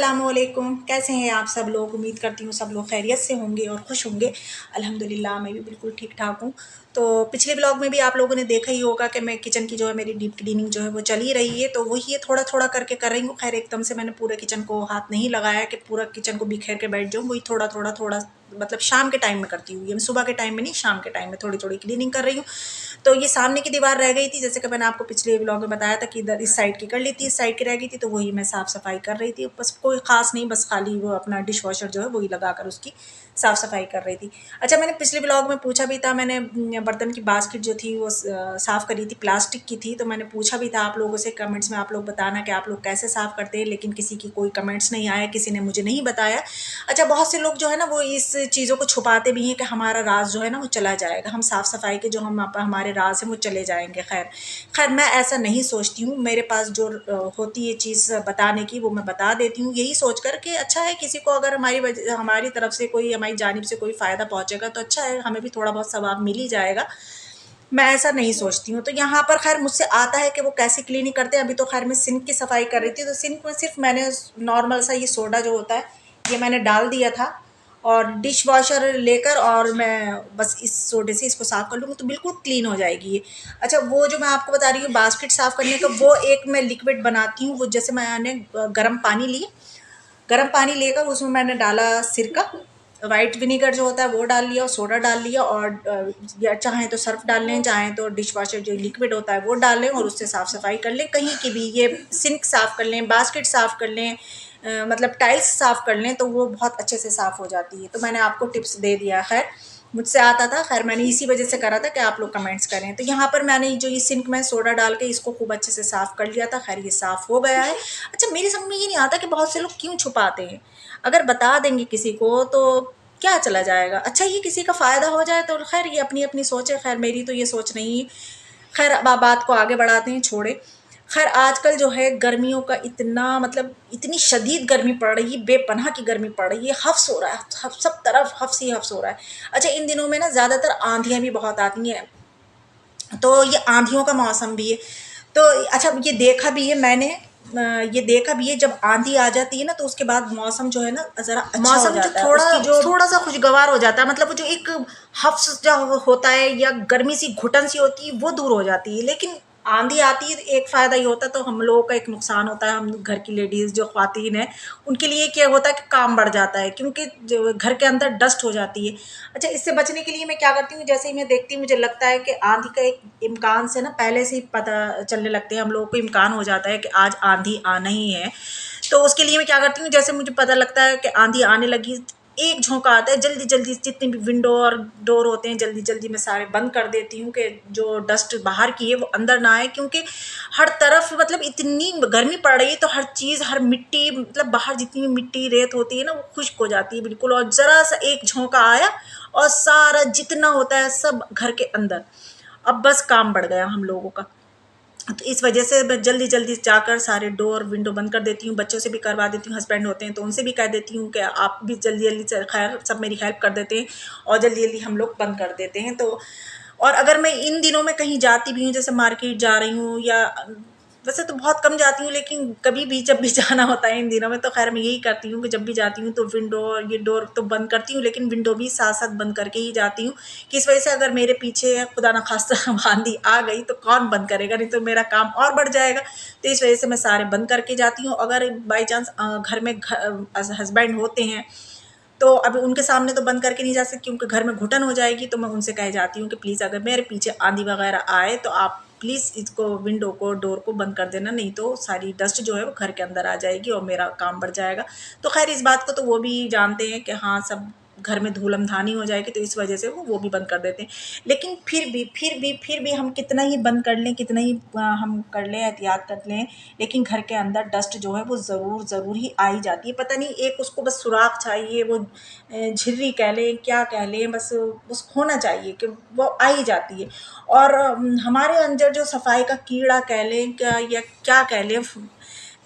अस्सलामुअलैकुम। कैसे हैं आप सब लोग? उम्मीद करती हूँ सब लोग खैरियत से होंगे और खुश होंगे। अल्हम्दुलिल्लाह मैं भी बिल्कुल ठीक ठाक हूँ। तो पिछले ब्लॉग में भी आप लोगों ने देखा ही होगा कि मैं किचन की जो है मेरी डीप क्लीनिंग जो है वो चल ही रही है। तो वही है, थोड़ा थोड़ा करके कर रही हूँ। खैर एकदम से मैंने पूरे किचन को हाथ नहीं लगाया कि पूरा किचन को बिखेर के बैठ जाऊँ। वही थोड़ा थोड़ा थोड़ा मतलब शाम के टाइम में करती हूँ। ये मैं सुबह के टाइम में नहीं, शाम के टाइम में थोड़ी थोड़ी क्लीनिंग कर रही हूँ। तो ये सामने की दीवार रह गई थी, जैसे कि मैंने आपको पिछले ब्लॉग में बताया था कि इधर इस साइड की कर ली थी, इस साइड की रह गई थी। तो वही मैं साफ़ सफाई कर रही थी। बस कोई ख़ास नहीं, बस खाली वो अपना डिश वॉशर जो है वही लगाकर उसकी साफ़ सफाई कर रही थी। अच्छा, मैंने पिछले ब्लॉग में पूछा भी था, मैंने बर्तन की बास्केट जो थी वो साफ़ करी थी, प्लास्टिक की थी। तो मैंने पूछा भी था आप लोगों से, कमेंट्स में आप लोग बताना कि आप लोग कैसे साफ़ करते हैं, लेकिन किसी की कोई कमेंट्स नहीं आया, किसी ने मुझे नहीं बताया। अच्छा, बहुत से लोग जो है ना वो इस चीज़ों को छुपाते भी हैं कि हमारा राज जो है ना वो चला जाएगा, हम साफ़ सफाई के जो हमारे राज हैं वो चले जाएंगे। खैर खैर मैं ऐसा नहीं सोचती हूँ। मेरे पास जो होती है चीज़ बताने की वो मैं बता देती हूँ, यही सोच कर कि अच्छा है, किसी को अगर हमारी तरफ से कोई, हमारी जानिब से कोई फ़ायदा पहुँचेगा तो अच्छा है, हमें भी थोड़ा बहुत सवाब मिल ही जाएगा। मैं ऐसा नहीं सोचती हूँ। तो यहाँ पर खैर मुझसे आता है कि वो कैसे क्लीनिंग करते हैं। अभी तो खैर मैं सिंक की सफाई कर रही थी, तो सिंक में सिर्फ मैंने नॉर्मल सा ये सोडा जो होता है ये मैंने डाल दिया था, और डिश वॉशर लेकर और मैं बस इस सोडे से इसको साफ़ कर लूँगी तो बिल्कुल क्लीन हो जाएगी ये। अच्छा, वो जो मैं आपको बता रही हूँ बास्केट साफ़ करने का, वो एक मैं लिक्विड बनाती हूँ। वो जैसे मैंने गर्म पानी ली, गर्म पानी लेकर उसमें मैंने डाला सिरका, वाइट विनीगर जो होता है वो डाल लिया, और सोडा डाल लिया, और या चाहें तो सर्फ डाल लें, चाहें तो डिश वॉशर जो लिक्विड होता है वो डाल लें, और उससे साफ़ सफाई कर लें। कहीं की भी ये सिंक साफ़ कर लें, बास्केट साफ़ कर लें, मतलब टाइल्स साफ़ कर लें, तो वो बहुत अच्छे से साफ़ हो जाती है। तो मैंने आपको टिप्स दे दिया। खैर मुझसे आता था, खैर मैंने इसी वजह से करा था कि आप लोग कमेंट्स करें। तो यहाँ पर मैंने जो ये सिंक में सोडा डाल के इसको खूब अच्छे से साफ़ कर लिया था। खैर ये साफ़ हो गया है। अच्छा, मेरी समझ में ये नहीं आता कि बहुत से लोग क्यों छुपाते हैं। अगर बता देंगे किसी को तो क्या चला जाएगा। अच्छा, ये किसी का फ़ायदा हो जाए तो खैर ये अपनी अपनी सोच है। खैर मेरी तो ये सोच नहीं है। खैर अब आप बात को आगे बढ़ाते हैं, छोड़े। खैर आजकल जो है गर्मियों का इतना मतलब इतनी शदीद गर्मी पड़ रही है, बेपनाह की गर्मी पड़ रही है, हफ्स हो रहा है, सब तरफ हफ्स ही हफ्स हो रहा है। अच्छा, इन दिनों में ना ज़्यादातर आंधियाँ भी बहुत आती हैं, तो ये आंधियों का मौसम भी है। तो अच्छा, ये देखा भी है मैंने, ये देखा भी है, जब आंधी आ जाती है ना तो उसके बाद मौसम जो है ना ज़रा अच्छा हो मौसम जो जाता है, थोड़ा उसकी जो थोड़ा सा खुशगवार हो जाता है। मतलब वो जो एक हफ्स जो होता है या गर्मी सी घुटन सी होती है वो दूर हो जाती है। लेकिन आंधी आती है, एक फ़ायदा ये होता है, तो हम लोगों का एक नुकसान होता है, हम घर की लेडीज़ जो ख्वातीन है उनके लिए क्या होता है कि काम बढ़ जाता है, क्योंकि जो घर के अंदर डस्ट हो जाती है। अच्छा, इससे बचने के लिए मैं क्या करती हूँ, जैसे ही मैं देखती हूँ मुझे लगता है कि आंधी का एक इम्कान से ना पहले से ही पता चलने लगते हैं, हम लोगों को इम्कान हो जाता है कि आज आंधी आना ही है। तो उसके लिए मैं क्या करती हूँ, जैसे मुझे पता लगता है कि आंधी आने लगी, एक झोंका आता है, जल्दी जल्दी जितने भी विंडो और डोर होते हैं जल्दी जल्दी मैं सारे बंद कर देती हूँ कि जो डस्ट बाहर की है वो अंदर ना आए। क्योंकि हर तरफ मतलब इतनी गर्मी पड़ रही है तो हर चीज़, हर मिट्टी, मतलब बाहर जितनी भी मिट्टी रेत होती है ना वो खुश्क हो जाती है बिल्कुल, और ज़रा सा एक झोंका आया और सारा जितना होता है सब घर के अंदर। अब बस काम बढ़ गया हम लोगों का। तो इस वजह से मैं जल्दी जल्दी जाकर सारे डोर विंडो बंद कर देती हूँ, बच्चों से भी करवा देती हूँ, हस्बैंड होते हैं तो उनसे भी कह देती हूँ कि आप भी जल्दी जल्दी से, खैर सब मेरी हेल्प कर देते हैं और जल्दी जल्दी हम लोग बंद कर देते हैं। तो और अगर मैं इन दिनों में कहीं जाती भी हूँ, जैसे मार्केट जा रही हूँ, या वैसे तो बहुत कम जाती हूँ, लेकिन कभी भी जब भी जाना होता है इन दिनों में तो खैर मैं यही करती हूँ कि जब भी जाती हूँ तो विंडो और ये डोर तो बंद करती हूँ, लेकिन विंडो भी साथ साथ बंद करके ही जाती हूँ कि इस वजह से अगर मेरे पीछे खुदा ना खास्ता आंधी आ गई तो कौन बंद करेगा, नहीं तो मेरा काम और बढ़ जाएगा। तो इस वजह से मैं सारे बंद करके जाती हूँ। अगर बाई चांस घर में हस्बैंड होते हैं तो अभी उनके सामने तो बंद करके नहीं जा सकती क्योंकि घर में घुटन हो जाएगी, तो मैं उनसे कह जाती हूँ कि प्लीज़ अगर मेरे पीछे आंधी वगैरह आए तो आप प्लीज़ इसको, विंडो को, डोर को बंद कर देना, नहीं तो सारी डस्ट जो है वो घर के अंदर आ जाएगी और मेरा काम बढ़ जाएगा। तो खैर इस बात को तो वो भी जानते हैं कि हाँ सब घर में धूलमधानी हो जाएगी, तो इस वजह से वो भी बंद कर देते हैं। लेकिन फिर भी हम कितना ही बंद कर लें, कितना ही हम कर लें, एहतियात कर लें, लेकिन घर के अंदर डस्ट जो है वो ज़रूर ही आ ही जाती है। पता नहीं, एक उसको बस सुराख चाहिए, वो झिर्री कह लें, क्या कह लें, बस होना चाहिए कि वो आ ही जाती है। और हमारे अंदर जो सफाई का कीड़ा कह लें क्या, या क्या कह लें,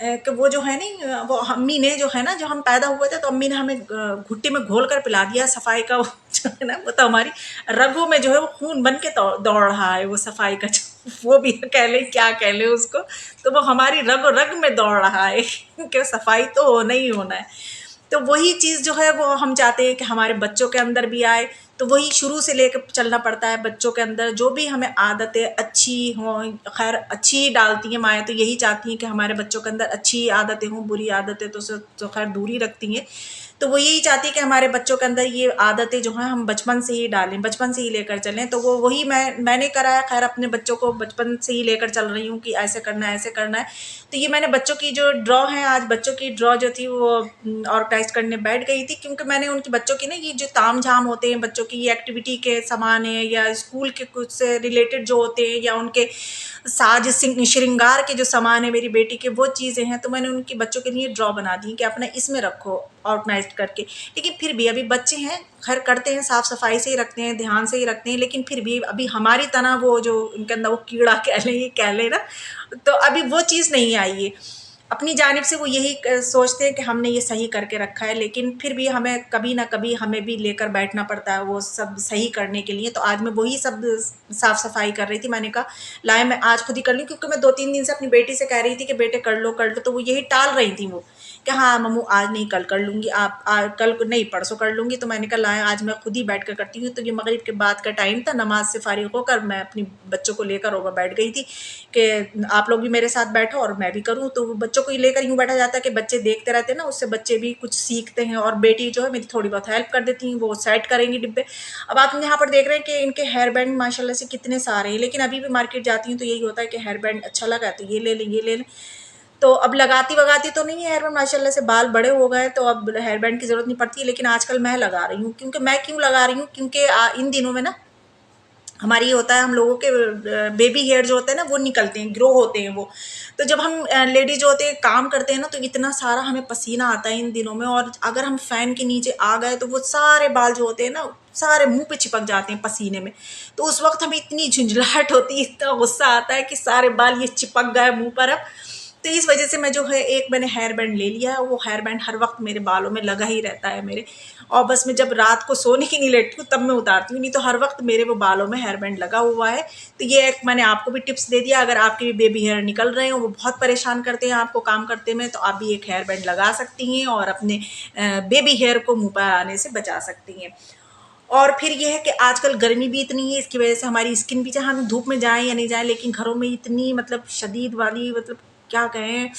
कि वो जो है नहीं, वो अम्मी ने जो है ना, जो हम पैदा हुए थे तो अम्मी ने हमें घुट्टी में घोल कर पिला दिया सफाई का, वो जो है ना वो तो हमारी रगों में जो है वो खून बन के दौड़ रहा है, वो सफाई का जो वो भी कह लें, क्या कह लें उसको, तो वो हमारी रग रग में दौड़ रहा है कि सफाई तो होना ही होना है। तो वही चीज़ जो है वो हम चाहते हैं कि हमारे बच्चों के अंदर भी आए। तो वही शुरू से लेकर चलना पड़ता है बच्चों के अंदर, जो भी हमें आदतें अच्छी हों, खैर अच्छी ही डालती हैं माएँ, तो यही चाहती हैं कि हमारे बच्चों के अंदर अच्छी आदतें हों, बुरी आदतें तो खैर दूर ही रखती हैं। तो वो यही चाहती है कि हमारे बच्चों के अंदर ये आदतें जो हैं हम बचपन से ही डालें, बचपन से ही लेकर चलें। तो वो वही मैंने करा है, खैर अपने बच्चों को बचपन से ही लेकर चल रही हूँ कि ऐसे करना है, ऐसे करना है। तो ये मैंने बच्चों की जो ड्रॉ है, आज बच्चों की ड्रॉ जो थी वो ऑर्गेनाइज करने बैठ गई थी, क्योंकि मैंने उनके बच्चों की ना ये जो ताम झाम होते हैं, बच्चों की ये एक्टिविटी के सामान है या स्कूल के कुछ से रिलेटेड जो होते हैं या उनके साज श्रृंगार के जो सामान है मेरी बेटी के, वो चीज़ें हैं, तो मैंने उनके बच्चों के लिए ड्रॉ बना दी कि अपना इसमें रखो ऑर्गेनाइज करके। लेकिन फिर भी अभी बच्चे हैं, खैर करते हैं, साफ सफाई से ही रखते हैं, ध्यान से ही रखते हैं, लेकिन फिर भी अभी हमारी तरह वो जो उनके अंदर वो कीड़ा कह लें, ये कह लें ना, तो अभी वो चीज़ नहीं आई है। अपनी जानिब से वो यही सोचते हैं कि हमने ये सही करके रखा है, लेकिन फिर भी हमें कभी ना कभी हमें भी लेकर बैठना पड़ता है वो सब सही करने के लिए। तो आज मैं वही सब साफ सफाई कर रही थी। मैंने कहा लाए मैं आज खुद ही कर लूँ, क्योंकि मैं 2-3 दिन से अपनी बेटी से कह रही थी कि बेटे कर लो कर लो, तो वो यही टाल रही थी वो कि हाँ मम्मू आज नहीं कल कर लूँगी, आप कल को नहीं परसों कर लूँगी। तो मैंने कहा लाए आज मैं खुद ही बैठ कर करती हूँ। तो ये मगरिब के बाद का टाइम था, नमाज से फारिग होकर मैं अपनी बच्चों को लेकर ओवर बैठ गई थी कि आप लोग भी मेरे साथ बैठो और मैं भी करूँ। तो बच्चों को लेकर यूँ बैठा जाता है कि बच्चे देखते रहते हैं ना, उससे बच्चे भी कुछ सीखते हैं। और बेटी जो है मेरी थोड़ी बहुत हेल्प कर देती हैं, वो सेट करेंगी डिब्बे। अब आप यहाँ पर देख रहे हैं कि इनके हेयर बैंड माशाल्लाह से कितने सारे हैं, लेकिन अभी भी मार्केट जाती हूँ तो यही होता है कि हेयर बैंड अच्छा लगा तो ये ले लें, ये ले लें। तो अब लगाती वगाती तो नहीं है हेयर बैंड, माशाल्लाह से बाल बड़े हो गए तो अब हेयर बैंड की ज़रूरत नहीं पड़ती है, लेकिन आजकल मैं लगा रही हूँ। क्योंकि मैं क्यों लगा रही हूँ, क्योंकि इन दिनों में ना हमारी ये होता है, हम लोगों के बेबी हेयर जो होते हैं ना वो निकलते हैं, ग्रो होते हैं वो। तो जब हम लेडीज जो होते हैं काम करते हैं ना, तो इतना सारा हमें पसीना आता है इन दिनों में, और अगर हम फैन के नीचे आ गए तो वो सारे बाल जो होते हैं ना सारे मुंह पे चिपक जाते हैं पसीने में। तो उस वक्त हमें इतनी झुंझलाहट होती है, इतना गुस्सा आता है कि सारे बाल ये चिपक गए मुंह पर अब। तो इस वजह से मैं जो है एक मैंने हेयर बैंड ले लिया है, वो हेयर बैंड हर वक्त मेरे बालों में लगा ही रहता है मेरे। और बस मैं जब रात को सोने की नहीं लेटती हूँ तब मैं उतारती हूँ, नहीं तो हर वक्त मेरे वो बालों में हेयर बैंड लगा हुआ है। तो ये एक मैंने आपको भी टिप्स दे दिया, अगर आपके भी बेबी हेयर निकल रहे हो, वो बहुत परेशान करते हैं आपको काम करते में, तो आप भी एक हेयर बैंड लगा सकती हैं और अपने बेबी हेयर को मुँह पर आने से बचा सकती हैं। और फिर ये है कि आजकल गर्मी भी इतनी है, इसकी वजह से हमारी स्किन भी, चाहे हम धूप में जाएं या नहीं जाएं, लेकिन घरों में इतनी मतलब शदीद वाली मतलब क्या कहें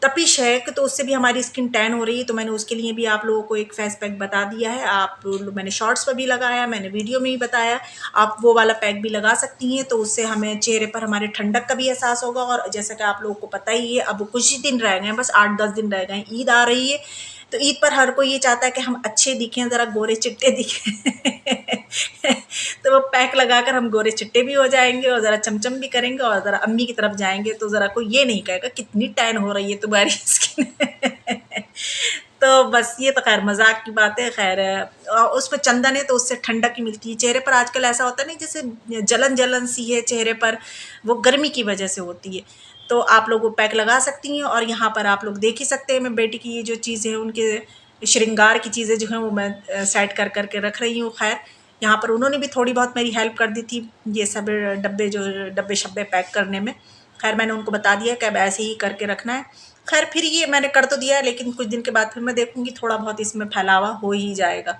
तपिश है कि तो उससे भी हमारी स्किन टैन हो रही है। तो मैंने उसके लिए भी आप लोगों को एक फेस पैक बता दिया है, मैंने शॉर्ट्स पर भी लगाया, मैंने वीडियो में भी बताया, आप वो वाला पैक भी लगा सकती हैं। तो उससे हमें चेहरे पर हमारे ठंडक का भी एहसास होगा। और जैसा कि आप लोगों को पता ही है, अब कुछ ही दिन रह गए हैं, बस 8-10 दिन रह गए हैं, ईद आ रही है। तो ईद पर हर कोई ये चाहता है कि हम अच्छे दिखें, ज़रा गोरे चिट्टे दिखें तो वो पैक लगाकर हम गोरे चिट्टे भी हो जाएंगे और ज़रा चमचम भी करेंगे और ज़रा अम्मी की तरफ जाएंगे, तो ज़रा कोई ये नहीं कहेगा कितनी टैन हो रही है तुम्हारी स्किन तो बस ये तो खैर मजाक की बात है। खैर उसमें चंदन है तो उससे ठंडक ही मिलती है। चेहरे पर आजकल ऐसा होता है नहीं जैसे जलन जलन सी है चेहरे पर, वो गर्मी की वजह से होती है। तो आप लोग वो पैक लगा सकती हैं। और यहाँ पर आप लोग देख ही सकते हैं, मैं बेटी की ये जो चीज़ें हैं उनके श्रृंगार की चीज़ें जो हैं वो मैं सेट कर करके रख रही हूँ। खैर यहाँ पर उन्होंने भी थोड़ी बहुत मेरी हेल्प कर दी थी, ये सब डब्बे शब्बे पैक करने में। खैर मैंने उनको बता दिया कि अब ऐसे ही करके रखना है। खैर फिर ये मैंने कर तो दिया है, लेकिन कुछ दिन के बाद फिर मैं देखूँगी थोड़ा बहुत इसमें फैलावा हो ही जाएगा।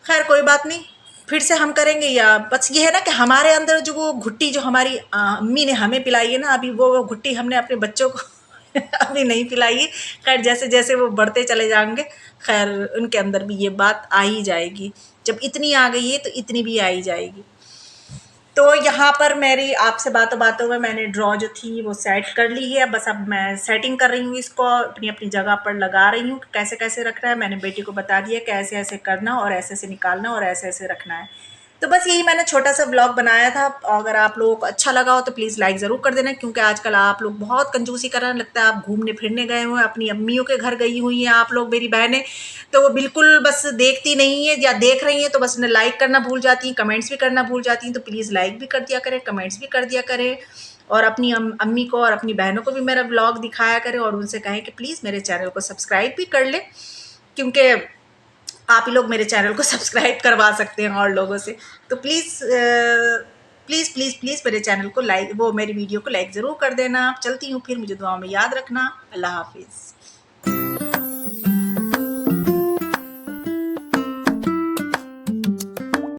खैर कोई बात नहीं, फिर से हम करेंगे। या बस ये है ना कि हमारे अंदर जो वो घुट्टी जो हमारी अम्मी ने हमें पिलाई है ना, अभी वो घुट्टी हमने अपने बच्चों को अभी नहीं पिलाई है। खैर जैसे जैसे वो बढ़ते चले जाएंगे, खैर उनके अंदर भी ये बात आ ही जाएगी। जब इतनी आ गई है तो इतनी भी आ ही जाएगी। तो यहाँ पर मेरी आपसे बातों बातों में मैंने ड्रॉ जो थी वो सेट कर ली है। बस अब मैं सेटिंग कर रही हूँ, इसको अपनी अपनी जगह पर लगा रही हूँ, कैसे कैसे रखना है। मैंने बेटी को बता दिया कि ऐसे ऐसे करना और ऐसे ऐसे निकालना और ऐसे ऐसे रखना है। तो बस यही मैंने छोटा सा ब्लॉग बनाया था। अगर आप लोगों को अच्छा लगा हो तो प्लीज़ लाइक ज़रूर कर देना, क्योंकि आजकल आप लोग बहुत कंजूसी करने लगता है। आप घूमने फिरने गए हुए हैं, अपनी अम्मियों के घर गई हुई हैं आप लोग, मेरी बहनें, तो वो बिल्कुल बस देखती नहीं है या देख रही हैं तो बस उन्हें लाइक करना भूल जाती हैं, कमेंट्स भी करना भूल जाती हैं। तो प्लीज़ लाइक भी कर दिया करें, कमेंट्स भी कर दिया करें, और अपनी अम्मी को और अपनी बहनों को भी मेरा ब्लॉग दिखाया करें, और उनसे कहें कि प्लीज़ मेरे चैनल को सब्सक्राइब भी कर लें, क्योंकि आप ही लोग मेरे चैनल को सब्सक्राइब करवा सकते हैं और लोगों से। तो प्लीज़ प्लीज़ प्लीज़ प्लीज़ मेरे चैनल को लाइक, वो मेरी वीडियो को लाइक ज़रूर कर देना। चलती हूँ फिर, मुझे दुआ में याद रखना। अल्लाह हाफिज़।